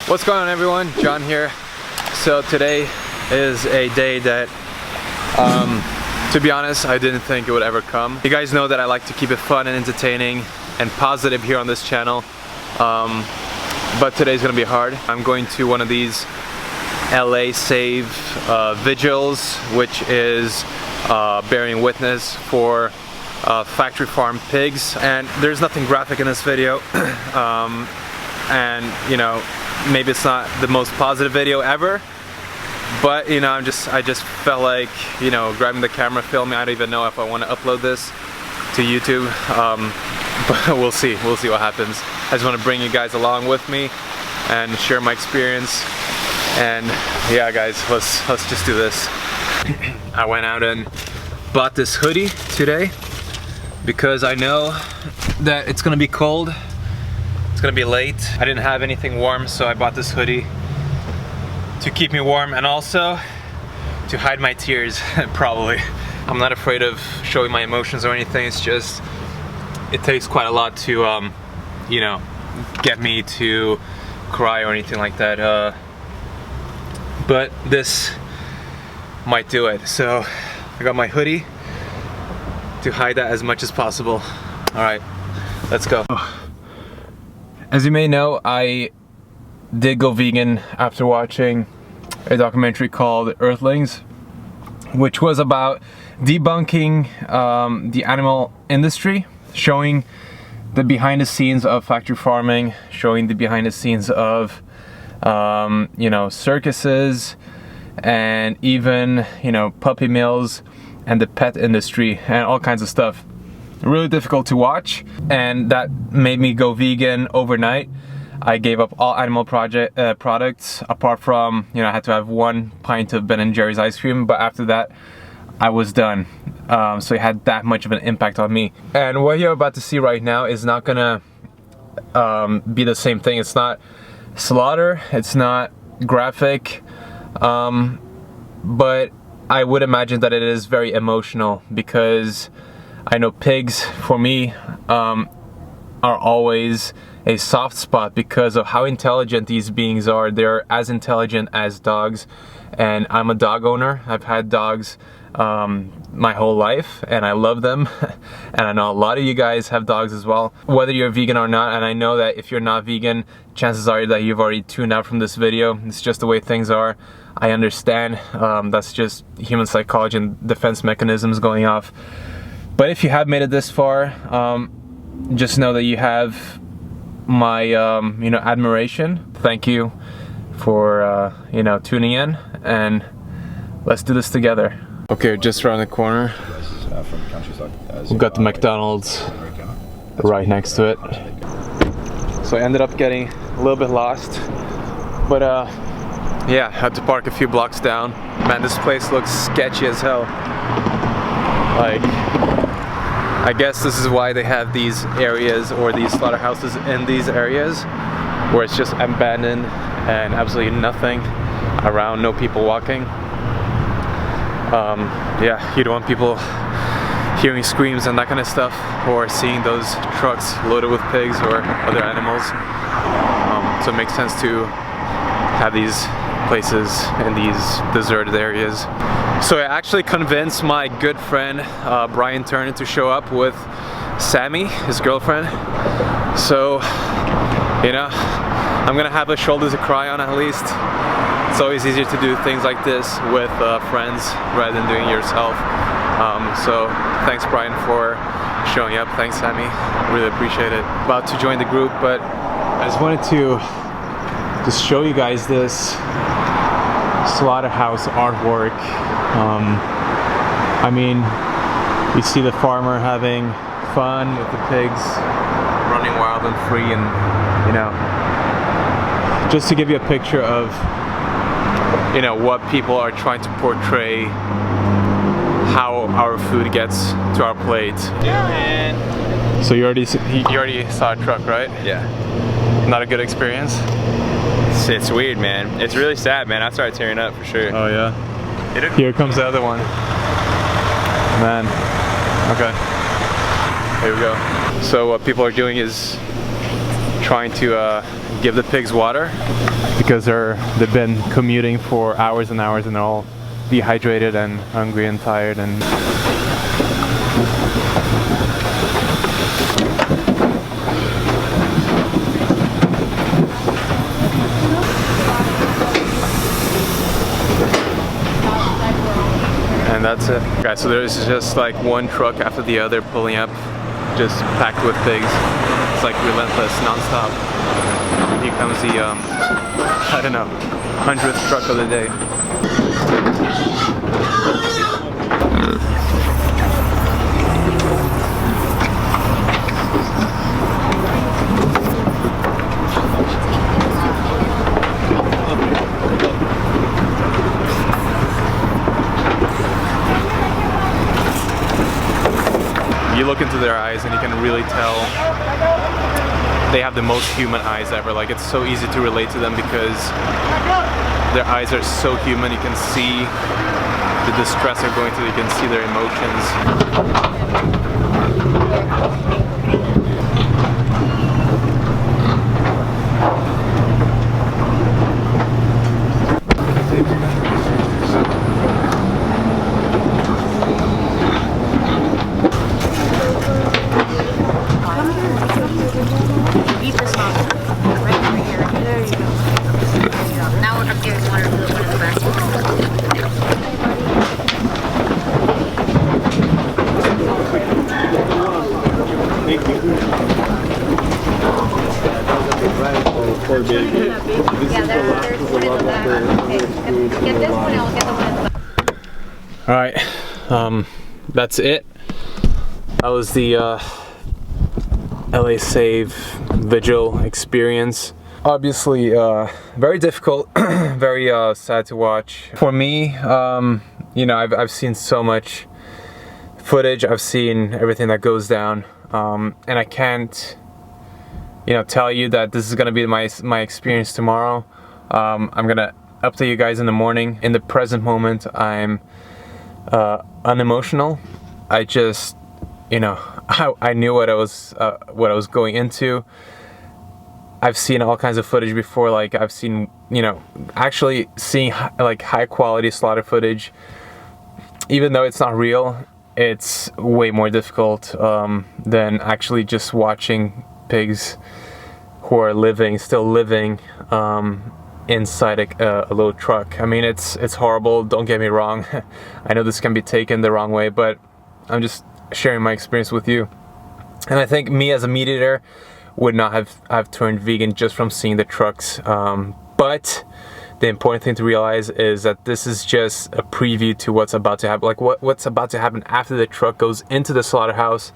What's going on, everyone? John here. So today is a day that to be honest, I didn't think it would ever come. You guys know that I like to keep it fun and entertaining and positive here on this channel, but today's gonna be hard. I'm going to one of these LA Save vigils, which is bearing witness for factory farm pigs, and there's nothing graphic in this video. And you know, maybe it's not the most positive video ever, but you know, I just felt like, you know, grabbing the camera, filming. I don't even know if I want to upload this to YouTube, but we'll see what happens. I just want to bring you guys along with me and share my experience. And yeah, guys, let's just do this. I went out and bought this hoodie today because I know that it's gonna be cold. It's gonna be late. I didn't have anything warm, so I bought this hoodie to keep me warm and also to hide my tears, probably. I'm not afraid of showing my emotions or anything. It's just, it takes quite a lot to, you know, get me to cry or anything like that. But this might do it. So I got my hoodie to hide that as much as possible. All right, let's go. As you may know, I did go vegan after watching a documentary called Earthlings, which was about debunking the animal industry, showing the behind the scenes of factory farming, showing the behind the scenes of you know, circuses, and even, you know, puppy mills and the pet industry and all kinds of stuff. Really difficult to watch, and that made me go vegan overnight. I gave up all animal products apart from, you know, I had to have 1 pint of Ben & Jerry's ice cream, but after that I was done. So it had that much of an impact on me. And what you're about to see right now is not gonna be the same thing. It's not slaughter, it's not graphic, but I would imagine that it is very emotional, because I know pigs, for me, are always a soft spot because of how intelligent these beings are. They're as intelligent as dogs, and I'm a dog owner. I've had dogs my whole life, and I love them. And I know a lot of you guys have dogs as well, whether you're vegan or not. And I know that if you're not vegan, chances are that you've already tuned out from this video. It's just the way things are. I understand. That's just human psychology and defense mechanisms going off. But if you have made it this far, just know that you have my you know, admiration. Thank you for you know, tuning in, and let's do this together. Okay, just around the corner, we've got the McDonald's right next to it. So I ended up getting a little bit lost, but yeah, had to park a few blocks down. Man, this place looks sketchy as hell. Like, I guess this is why they have these areas or these slaughterhouses in these areas where it's just abandoned and absolutely nothing around, no people walking. Yeah, you don't want people hearing screams and that kind of stuff, or seeing those trucks loaded with pigs or other animals. So it makes sense to have these places in these deserted areas. So I actually convinced my good friend Brian Turner to show up with Sammy, his girlfriend. So, you know, I'm gonna have a shoulder to cry on at least. It's always easier to do things like this with friends rather than doing it yourself. So thanks, Brian, for showing up. Thanks, Sammy. Really appreciate it. About to join the group, but I just wanted to just show you guys this slaughterhouse artwork. I mean, you see the farmer having fun with the pigs, running wild and free, and you know, just to give you a picture of, you know, what people are trying to portray, how our food gets to our plate. Yeah, man. So you already saw a truck, right? Yeah. Not a good experience? It's weird, man. It's really sad, man. I started tearing up for sure. Oh yeah. Here comes the other one. Man. Okay. Here we go. So what people are doing is trying to give the pigs water because they've been commuting for hours and hours and they're all dehydrated and hungry and tired. And that's it. Guys, so there's just like one truck after the other pulling up, just packed with pigs. It's like relentless, non-stop. Here comes the, I don't know, 100th truck of the day. You look into their eyes and you can really tell they have the most human eyes ever. Like, it's so easy to relate to them because their eyes are so human. You can see the distress they're going through. You can see their emotions. All right, that's it. That was the LA Save Vigil experience. Obviously, very difficult, very sad to watch. For me, you know, I've seen so much footage. I've seen everything that goes down, and I can't, you know, tell you that this is gonna be my experience tomorrow. I'm gonna update you guys in the morning. In the present moment, I'm unemotional. I just, you know, I knew what I was going into. I've seen all kinds of footage before. Like, I've seen, you know, actually seeing like high quality slaughter footage, even though it's not real, it's way more difficult than actually just watching pigs who are still living inside a little truck. I mean, it's horrible, don't get me wrong. I know this can be taken the wrong way, but I'm just sharing my experience with you. And I think me as a meat eater would not have turned vegan just from seeing the trucks. But the important thing to realize is that this is just a preview to what's about to happen. Like what's about to happen after the truck goes into the slaughterhouse.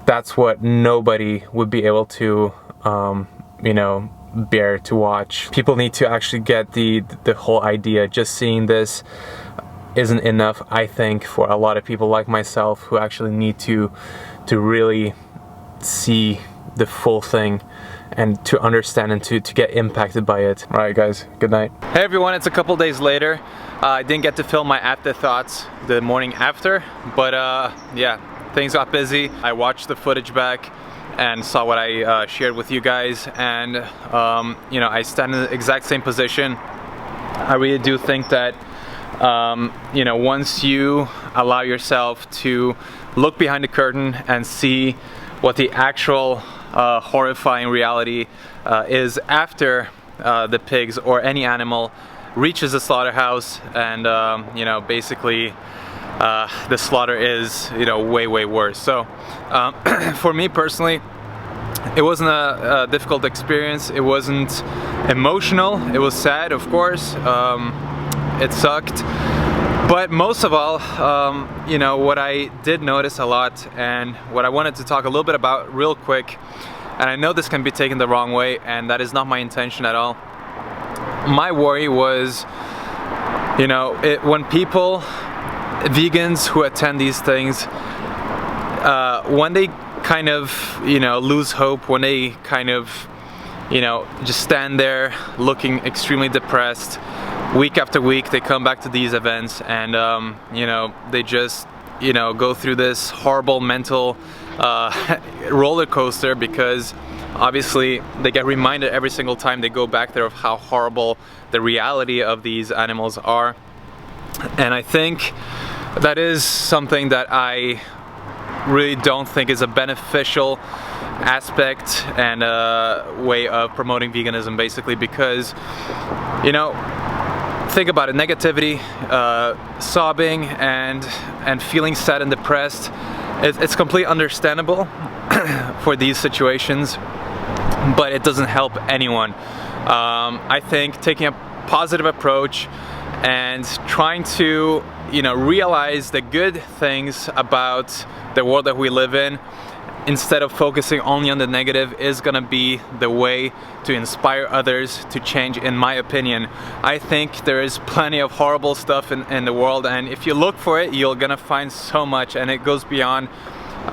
That's what nobody would be able to, you know, bear to watch. People need to actually get the whole idea. Just seeing this isn't enough, I think, for a lot of people like myself who actually need to really see the full thing and to understand and to get impacted by it. All right, guys, good night. Hey everyone, it's a couple days later. I didn't get to film my afterthoughts the morning after, but yeah, things got busy. I watched the footage back and saw what I shared with you guys, and you know, I stand in the exact same position. I really do think that you know, once you allow yourself to look behind the curtain and see what the actual horrifying reality is after the pigs or any animal reaches the slaughterhouse, and you know, basically the slaughter is, you know, way worse. So for me personally, it wasn't a difficult experience. It wasn't emotional. It was sad, of course. It sucked. But most of all, you know, what I did notice a lot, and what I wanted to talk a little bit about real quick, and I know this can be taken the wrong way, and that is not my intention at all. My worry was, you know, when people, vegans who attend these things, when they kind of, you know, lose hope, when they kind of, you know, just stand there looking extremely depressed, week after week they come back to these events, and you know, they just, you know, go through this horrible mental roller coaster because obviously they get reminded every single time they go back there of how horrible the reality of these animals are. And I think that is something that I really don't think is a beneficial aspect and a way of promoting veganism, basically, because, you know, think about it, negativity, sobbing and feeling sad and depressed, it's completely understandable for these situations, but it doesn't help anyone. I think taking a positive approach and trying to, you know, realize the good things about the world that we live in, instead of focusing only on the negative, is gonna be the way to inspire others to change, in my opinion. I think there is plenty of horrible stuff in the world, and if you look for it, you're gonna find so much, and it goes beyond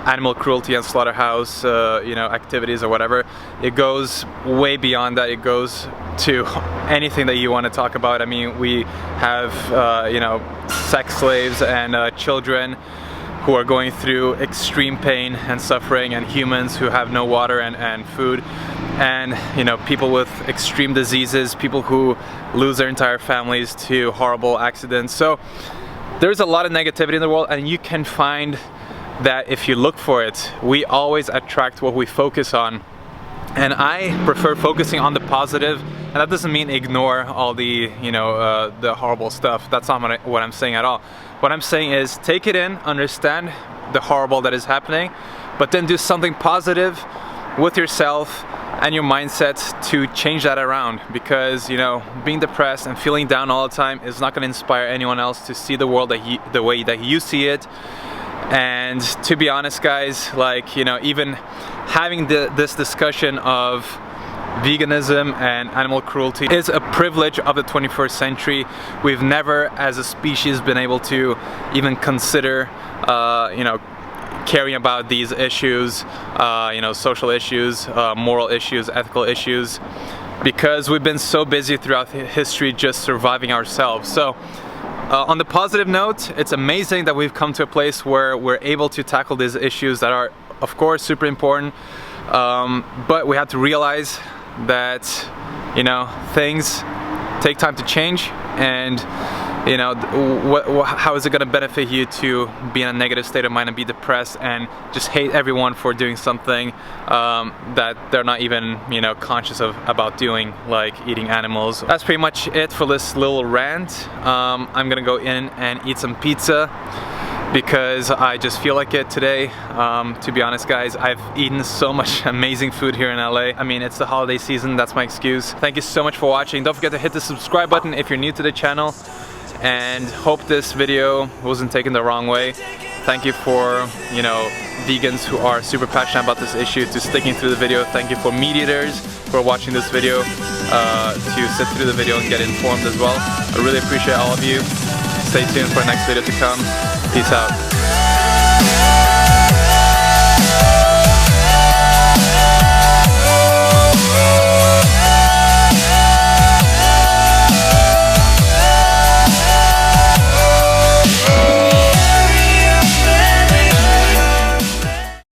animal cruelty and slaughterhouse, you know, activities or whatever. It goes way beyond that. It goes to anything that you want to talk about. I mean, we have, you know, sex slaves and children who are going through extreme pain and suffering, and humans who have no water and food, and, you know, people with extreme diseases, people who lose their entire families to horrible accidents. So there's a lot of negativity in the world, and you can find that if you look for it. We always attract what we focus on, and I prefer focusing on the positive, and that doesn't mean ignore all the, you know, the horrible stuff. That's not what I'm saying at all. What I'm saying is take it in, understand the horrible that is happening, but then do something positive with yourself and your mindset to change that around, because, you know, being depressed and feeling down all the time is not going to inspire anyone else to see the world the way that you see it. And to be honest, guys, like, you know, even having this discussion of veganism and animal cruelty is a privilege of the 21st century. We've never as a species been able to even consider, you know, caring about these issues, you know, social issues, moral issues, ethical issues, because we've been so busy throughout history just surviving ourselves. So on the positive note, it's amazing that we've come to a place where we're able to tackle these issues that are, of course, super important, but we have to realize that, you know, things take time to change, and, you know, how is it going to benefit you to be in a negative state of mind and be depressed and just hate everyone for doing something that they're not even, you know, conscious of about doing, like eating animals. That's pretty much it for this little rant. I'm gonna go in and eat some pizza because I just feel like it today. To be honest, guys, I've eaten so much amazing food here in LA. I mean, it's the holiday season, that's my excuse. Thank you so much for watching. Don't forget to hit the subscribe button if you're new to the channel, and hope this video wasn't taken the wrong way. Thank you for, you know, vegans who are super passionate about this issue to sticking through the video. Thank you for meat eaters for watching this video, to sit through the video and get informed as well. I really appreciate all of you. Stay tuned for the next video to come. Peace out.